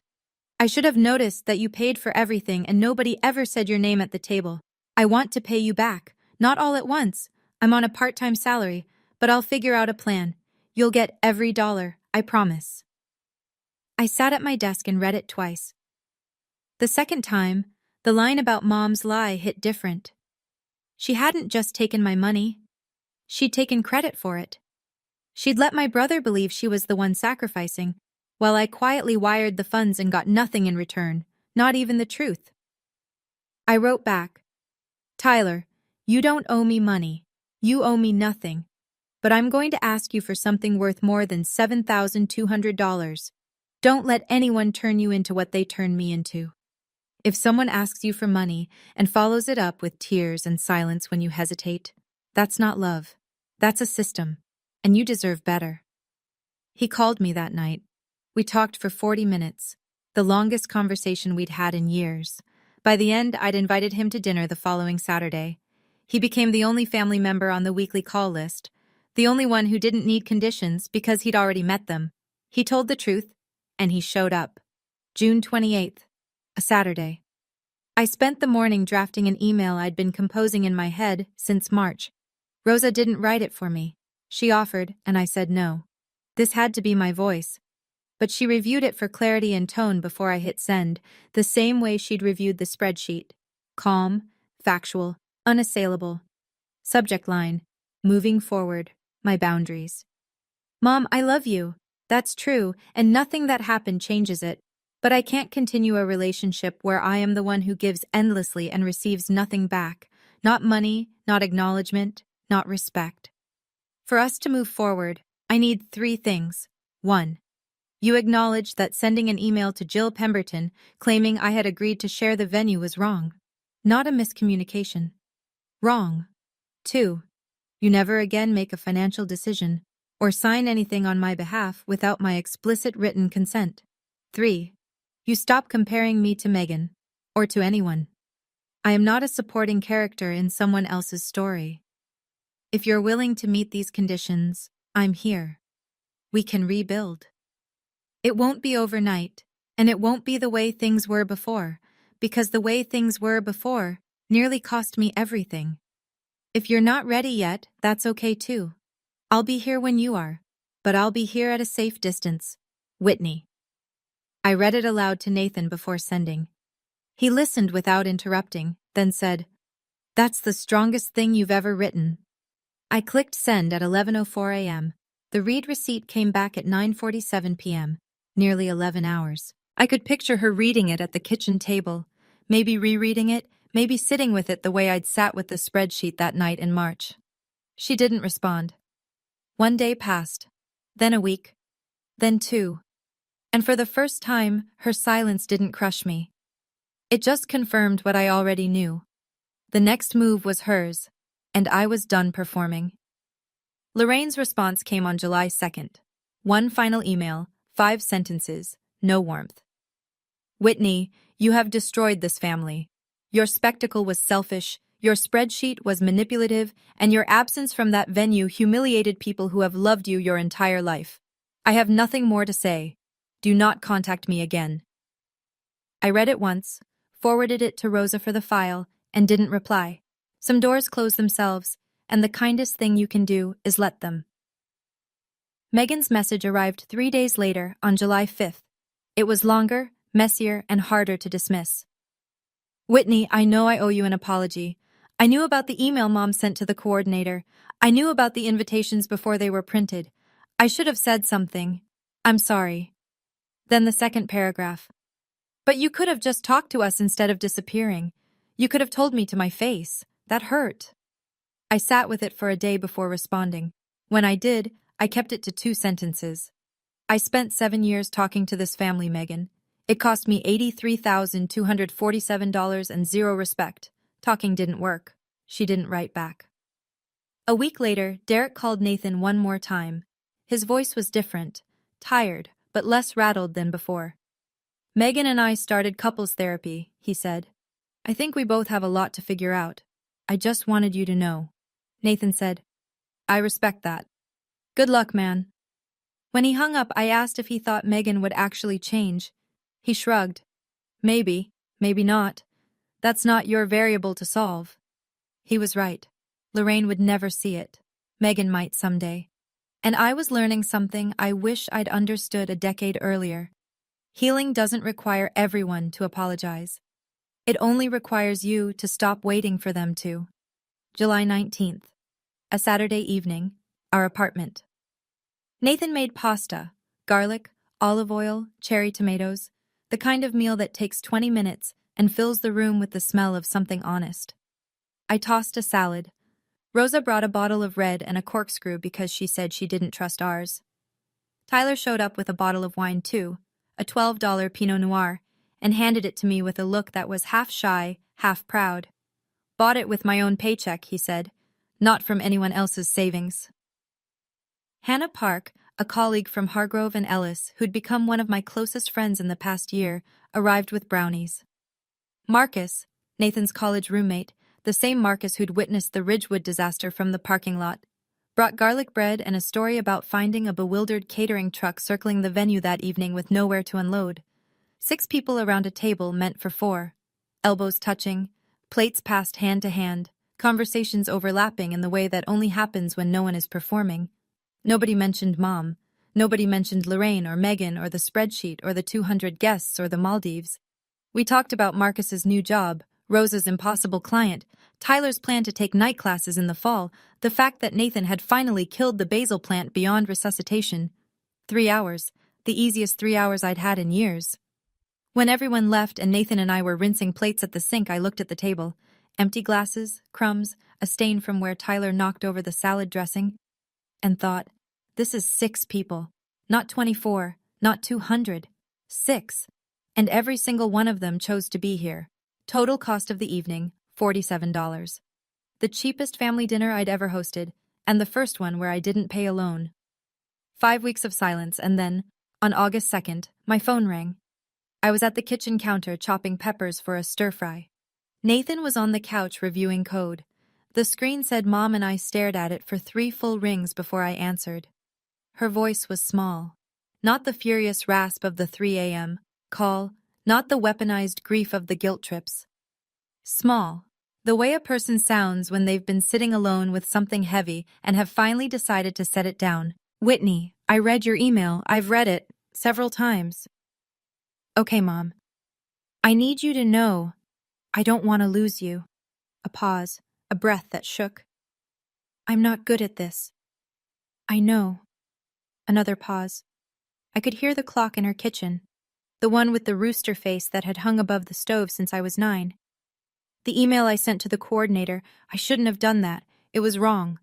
I should have noticed that you paid for everything and nobody ever said your name at the table. I want to pay you back, not all at once. I'm on a part-time salary, but I'll figure out a plan. You'll get every dollar, I promise." I sat at my desk and read it twice. The second time, the line about Mom's lie hit different. She hadn't just taken my money. She'd taken credit for it. She'd let my brother believe she was the one sacrificing, while I quietly wired the funds and got nothing in return, not even the truth. I wrote back, "Tyler, you don't owe me money. You owe me nothing. but I'm going to ask you for something worth more than $7,200. Don't let anyone turn you into what they turned me into. If someone asks you for money and follows it up with tears and silence when you hesitate, that's not love. That's a system, and you deserve better. He called me that night. We talked for 40 minutes, the longest conversation we'd had in years. By the end, I'd invited him to dinner the following Saturday. He became the only family member on the weekly call list, the only one who didn't need conditions because he'd already met them. He told the truth, and he showed up. June 28th, a Saturday. I spent the morning drafting an email I'd been composing in my head since March. Rosa didn't write it for me. She offered, and I said no. This had to be my voice. But she reviewed it for clarity and tone before I hit send, the same way she'd reviewed the spreadsheet. Calm, factual, unassailable. Subject line: moving forward, my boundaries. Mom, I love you. That's true, and nothing that happened changes it. But I can't continue a relationship where I am the one who gives endlessly and receives nothing back. Not money, not acknowledgement, not respect. For us to move forward, I need 3 things. 1. You acknowledge that sending an email to Jill Pemberton claiming I had agreed to share the venue was wrong. Not a miscommunication. Wrong. 2. You never again make a financial decision or sign anything on my behalf without my explicit written consent. 3. You stop comparing me to Megan, or to anyone. I am not a supporting character in someone else's story. If you're willing to meet these conditions, I'm here. We can rebuild. It won't be overnight, and it won't be the way things were before, because the way things were before nearly cost me everything. If you're not ready yet, that's okay too. I'll be here when you are, but I'll be here at a safe distance. Whitney. I read it aloud to Nathan before sending. He listened without interrupting, then said, "That's the strongest thing you've ever written." I clicked send at 11:04 a.m. The read receipt came back at 9:47 p.m., nearly 11 hours. I could picture her reading it at the kitchen table, maybe rereading it, maybe sitting with it the way I'd sat with the spreadsheet that night in March. She didn't respond. 1 day passed, then a week, then 2. And for the first time, her silence didn't crush me. It just confirmed what I already knew. The next move was hers, and I was done performing. Lorraine's response came on July 2nd. 1 final email, 5 sentences, no warmth. Whitney, you have destroyed this family. Your spectacle was selfish, your spreadsheet was manipulative, and your absence from that venue humiliated people who have loved you your entire life. I have nothing more to say. Do not contact me again. I read it once, forwarded it to Rosa for the file, and didn't reply. Some doors close themselves, and the kindest thing you can do is let them. Megan's message arrived 3 days later, on July 5th. It was longer, messier, and harder to dismiss. Whitney, I know I owe you an apology. I knew about the email Mom sent to the coordinator. I knew about the invitations before they were printed. I should have said something. I'm sorry. Then the second paragraph. But you could have just talked to us instead of disappearing. You could have told me to my face. That hurt. I sat with it for a day before responding. When I did, I kept it to 2 sentences. I spent 7 years talking to this family, Megan. It cost me $83,247 and 0 respect. Talking didn't work. She didn't write back. A week later, Derek called Nathan one more time. His voice was different, tired, but less rattled than before. Megan and I started couples therapy, he said. I think we both have a lot to figure out. I just wanted you to know. Nathan said, I respect that. Good luck, man. When he hung up, I asked if he thought Megan would actually change. He shrugged. Maybe, maybe not. That's not your variable to solve. He was right. Lorraine would never see it. Megan might someday. And I was learning something I wish I'd understood a decade earlier. Healing doesn't require everyone to apologize. It only requires you to stop waiting for them to. July 19th. A Saturday evening. Our apartment. Nathan made pasta, garlic, olive oil, cherry tomatoes, the kind of meal that takes 20 minutes and fills the room with the smell of something honest. I tossed a salad. Rosa brought a bottle of red and a corkscrew because she said she didn't trust ours. Tyler showed up with a bottle of wine too, a $12 Pinot Noir, and handed it to me with a look that was half shy, half proud. Bought it with my own paycheck, he said, not from anyone else's savings. Hannah Park, a colleague from Hargrove and Ellis who'd become one of my closest friends in the past year, arrived with brownies. Marcus, Nathan's college roommate, the same Marcus who'd witnessed the Ridgewood disaster from the parking lot, brought garlic bread and a story about finding a bewildered catering truck circling the venue that evening with nowhere to unload. 6 people around a table meant for 4. Elbows touching, plates passed hand to hand, conversations overlapping in the way that only happens when no one is performing. Nobody mentioned Mom. Nobody mentioned Lorraine or Megan or the spreadsheet or the 200 guests or the Maldives. We talked about Marcus's new job, Rosa's impossible client, Tyler's plan to take night classes in the fall, the fact that Nathan had finally killed the basil plant beyond resuscitation. 3 hours, the easiest 3 hours I'd had in years. When everyone left and Nathan and I were rinsing plates at the sink, I looked at the table. Empty glasses, crumbs, a stain from where Tyler knocked over the salad dressing, and thought, this is 6 people. Not 24, not 200. 6. And every single one of them chose to be here. Total cost of the evening, $47. The cheapest family dinner I'd ever hosted, and the first one where I didn't pay alone. 5 weeks of silence, and then, on August 2nd, my phone rang. I was at the kitchen counter chopping peppers for a stir-fry. Nathan was on the couch reviewing code. The screen said Mom, and I stared at it for 3 full rings before I answered. Her voice was small. Not the furious rasp of the 3 a.m. call, not the weaponized grief of the guilt trips. Small. The way a person sounds when they've been sitting alone with something heavy and have finally decided to set it down. Whitney, I read your email. I've read it several times. Okay, Mom. I need you to know I don't want to lose you. A pause, a breath that shook. I'm not good at this. I know. Another pause. I could hear the clock in her kitchen, the one with the rooster face that had hung above the stove since I was 9. The email I sent to the coordinator, I shouldn't have done that. It was wrong.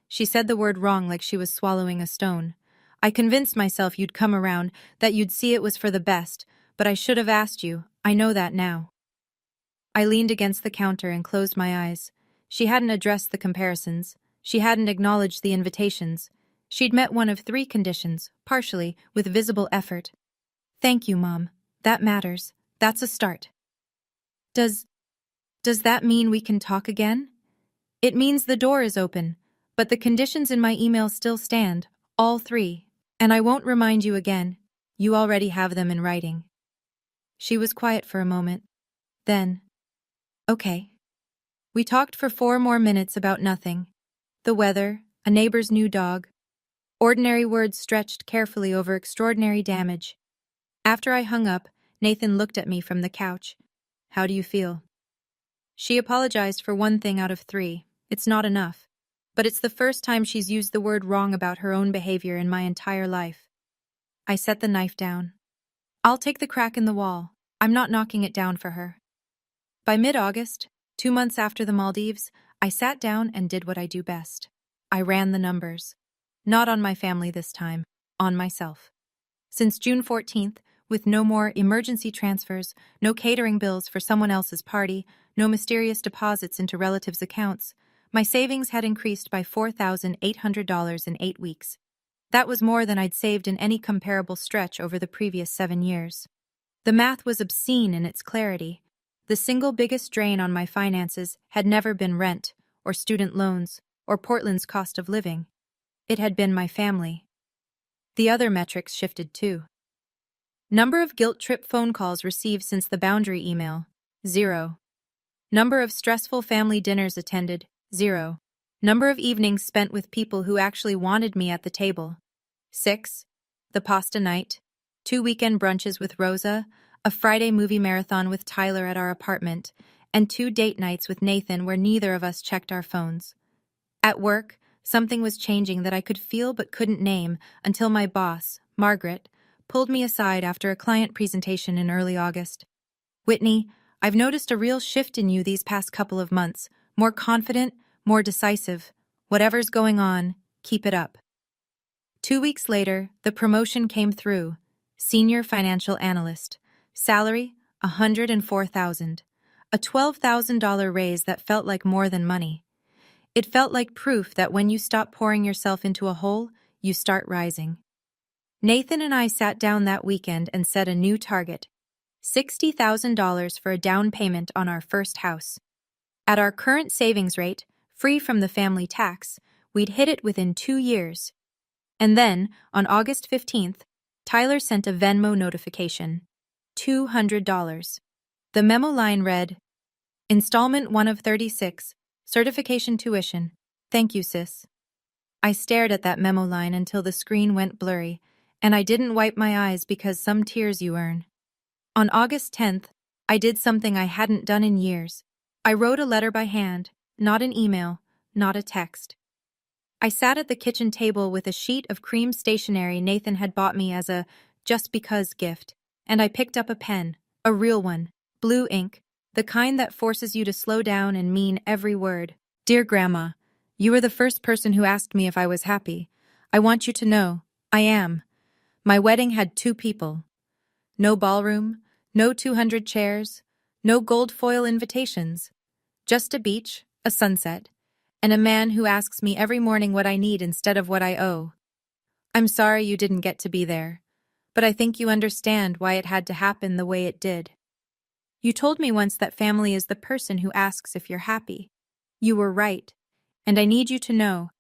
She said the word wrong like she was swallowing a stone. I convinced myself you'd come around, that you'd see it was for the best, but I should have asked you. I know that now. I leaned against the counter and closed my eyes. She hadn't addressed the comparisons. She hadn't acknowledged the invitations. She'd met one of 3 conditions, partially, with visible effort. Thank you, Mom. That matters. That's a start. Does that mean we can talk again? It means the door is open, but the conditions in my email still stand, all 3, and I won't remind you again. You already have them in writing. She was quiet for a moment. Then, okay. We talked for 4 more minutes about nothing. The weather, a neighbor's new dog. Ordinary words stretched carefully over extraordinary damage. After I hung up, Nathan looked at me from the couch. How do you feel? She apologized for 1 thing out of 3. It's not enough. But it's the first time she's used the word wrong about her own behavior in my entire life. I set the knife down. I'll take the crack in the wall. I'm not knocking it down for her. By mid-August, 2 months after the Maldives, I sat down and did what I do best. I ran the numbers. Not on my family this time, on myself. Since June 14th, with no more emergency transfers, no catering bills for someone else's party, no mysterious deposits into relatives' accounts, my savings had increased by $4,800 in 8 weeks. That was more than I'd saved in any comparable stretch over the previous 7 years. The math was obscene in its clarity. The single biggest drain on my finances had never been rent, or student loans, or Portland's cost of living. It had been my family. The other metrics shifted too. Number of guilt trip phone calls received since the boundary email, 0. Number of stressful family dinners attended, 0. Number of evenings spent with people who actually wanted me at the table, 6. The pasta night, 2 weekend brunches with Rosa, a Friday movie marathon with Tyler at our apartment, and 2 date nights with Nathan where neither of us checked our phones. At work, something was changing that I could feel but couldn't name until my boss, Margaret, pulled me aside after a client presentation in early August. Whitney, I've noticed a real shift in you these past couple of months, more confident, more decisive, Whatever's going on, keep it up. 2 weeks later, the promotion came through. Senior financial analyst. Salary, $104,000. A $12,000 raise that felt like more than money. It felt like proof that when you stop pouring yourself into a hole, you start rising. Nathan and I sat down that weekend and set a new target. $60,000 for a down payment on our first house. At our current savings rate, free from the family tax, we'd hit it within 2 years. And then, on August 15th, Tyler sent a Venmo notification. $200. The memo line read, Installment 1 of 36, certification tuition. Thank you, sis. I stared at that memo line until the screen went blurry, and I didn't wipe my eyes because some tears you earn. On August 10th, I did something I hadn't done in years. I wrote a letter by hand, not an email, not a text. I sat at the kitchen table with a sheet of cream stationery Nathan had bought me as a just because gift, and I picked up a pen, a real one, blue ink, the kind that forces you to slow down and mean every word. Dear Grandma, you were the first person who asked me if I was happy. I want you to know, I am. My wedding had 2 people. No ballroom, no 200 chairs, no gold foil invitations. Just a beach, a sunset, and a man who asks me every morning what I need instead of what I owe. I'm sorry you didn't get to be there, but I think you understand why it had to happen the way it did. You told me once that family is the person who asks if you're happy. You were right, and I need you to know,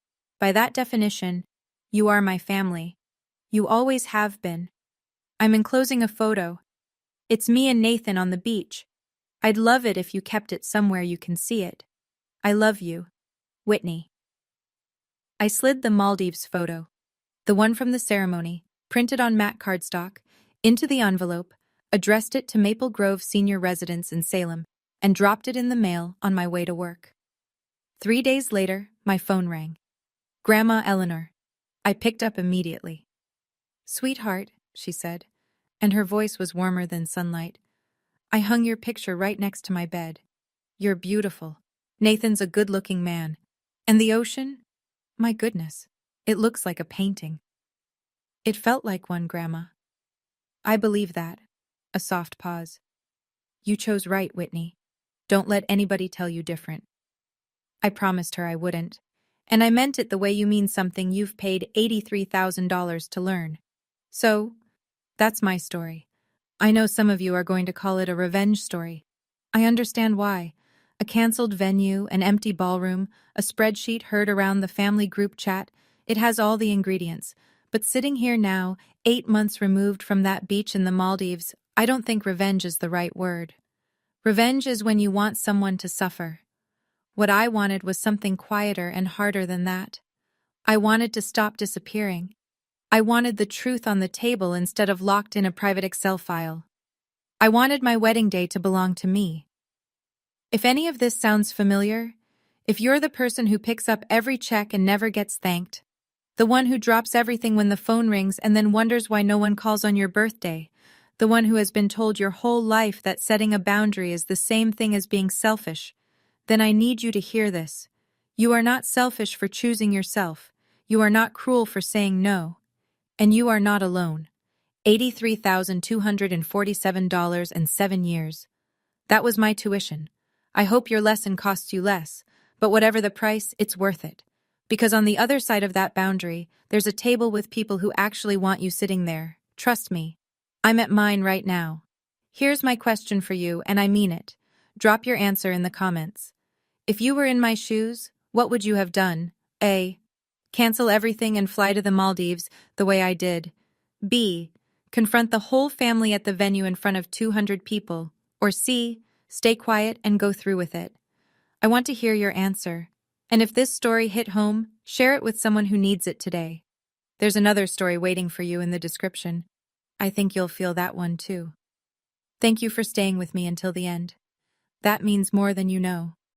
by that definition, you are my family. You always have been. I'm enclosing a photo. It's me and Nathan on the beach. I'd love it if you kept it somewhere you can see it. I love you. Whitney. I slid the Maldives photo, the one from the ceremony, printed on matte cardstock, into the envelope, addressed it to Maple Grove Senior Residence in Salem, and dropped it in the mail on my way to work. 3 days later, my phone rang. Grandma Eleanor. I picked up immediately. Sweetheart, she said, and her voice was warmer than sunlight. I hung your picture right next to my bed. You're beautiful. Nathan's a good-looking man. And the ocean? My goodness, it looks like a painting. It felt like one, Grandma. I believe that. A soft pause. You chose right, Whitney. Don't let anybody tell you different. I promised her I wouldn't. And I meant it the way you mean something you've paid $83,000 to learn. So, that's my story. I know some of you are going to call it a revenge story. I understand why. A canceled venue, an empty ballroom, a spreadsheet heard around the family group chat. It has all the ingredients. But sitting here now, 8 months removed from that beach in the Maldives, I don't think revenge is the right word. Revenge is when you want someone to suffer. What I wanted was something quieter and harder than that. I wanted to stop disappearing. I wanted the truth on the table instead of locked in a private Excel file. I wanted my wedding day to belong to me. If any of this sounds familiar, if you're the person who picks up every check and never gets thanked, the one who drops everything when the phone rings and then wonders why no one calls on your birthday, the one who has been told your whole life that setting a boundary is the same thing as being selfish, then I need you to hear this. You are not selfish for choosing yourself. You are not cruel for saying no. And you are not alone. $83,247 and 7 years. That was my tuition. I hope your lesson costs you less, but whatever the price, it's worth it. Because on the other side of that boundary, there's a table with people who actually want you sitting there. Trust me. I'm at mine right now. Here's my question for you, and I mean it. Drop your answer in the comments. If you were in my shoes, what would you have done? A. Cancel everything and fly to the Maldives the way I did. B. Confront the whole family at the venue in front of 200 people. Or C. Stay quiet and go through with it. I want to hear your answer. And if this story hit home, share it with someone who needs it today. There's another story waiting for you in the description. I think you'll feel that one too. Thank you for staying with me until the end. That means more than you know.